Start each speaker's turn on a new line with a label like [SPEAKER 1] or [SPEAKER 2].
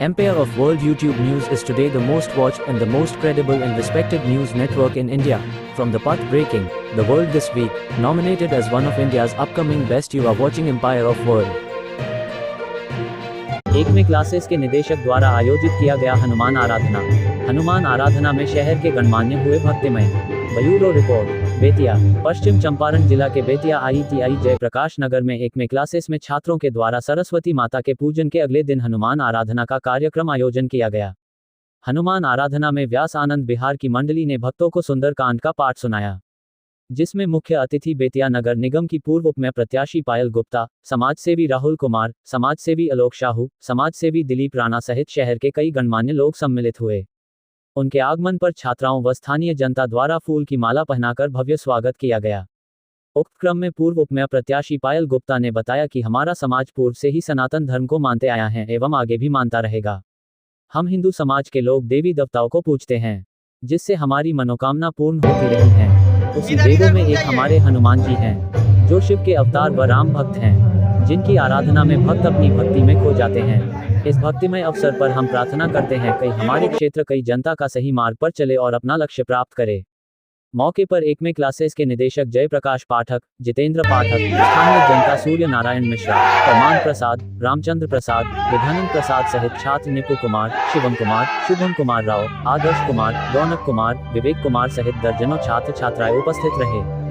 [SPEAKER 1] Empire of World YouTube News is today the most watched and the most credible and respected news network in India. From the path-breaking, The World This Week, nominated as one of India's upcoming best, you are watching Empire of World. एकमे classes के निदेशक द्वारा आयोजित किया गया हनुमान आराधना। हनुमान आराधना में शहर के गणमान्य हुए भक्तिमय। Bureau report. बेतिया। पश्चिम चंपारण जिला के बेतिया IITI जयप्रकाश नगर में एकमे क्लासेस में छात्रों के द्वारा सरस्वती माता के पूजन के अगले दिन हनुमान आराधना का कार्यक्रम आयोजन किया गया। हनुमान आराधना में व्यास आनंद बिहार की मंडली ने भक्तों को सुंदर कांड का पाठ सुनाया, जिसमें मुख्य अतिथि बेतिया नगर निगम की पूर्व उपमेय प्रत्याशी पायल गुप्ता, समाजसेवी राहुल कुमार, समाजसेवी आलोक साहू, समाजसेवी दिलीप राणा सहित शहर के कई गणमान्य लोग सम्मिलित हुए। उनके आगमन पर छात्राओं व स्थानीय जनता द्वारा फूल की माला पहनाकर भव्य स्वागत किया गया। उक्त क्रम में पूर्व उपमेय प्रत्याशी पायल गुप्ता ने बताया कि हमारा समाज पूर्व से ही सनातन धर्म को मानते आया है एवं आगे भी मानता रहेगा। हम हिंदू समाज के लोग देवी देवताओं को पूजते हैं, जिससे हमारी मनोकामना पूर्ण होती रही है। उसी वेदों में एक हमारे हनुमान जी हैं, जो शिव के अवतार व राम भक्त हैं, जिनकी आराधना में भक्त अपनी भक्ति में खो जाते हैं। इस भक्तिमय अवसर पर हम प्रार्थना करते हैं कि हमारे क्षेत्र कई जनता का सही मार्ग पर चले और अपना लक्ष्य प्राप्त करे। मौके पर एकमे क्लासेस के निदेशक जयप्रकाश पाठक, जितेंद्र पाठक, स्थानीय जनता सूर्य नारायण मिश्रा, प्रमाण प्रसाद, रामचंद्र प्रसाद, विधानंद प्रसाद सहित छात्र निपु कुमार, शिवम कुमार, शुभम कुमार राव, आदर्श कुमार, रौनक कुमार, विवेक कुमार सहित दर्जनों छात्र छात्राएं उपस्थित रहे।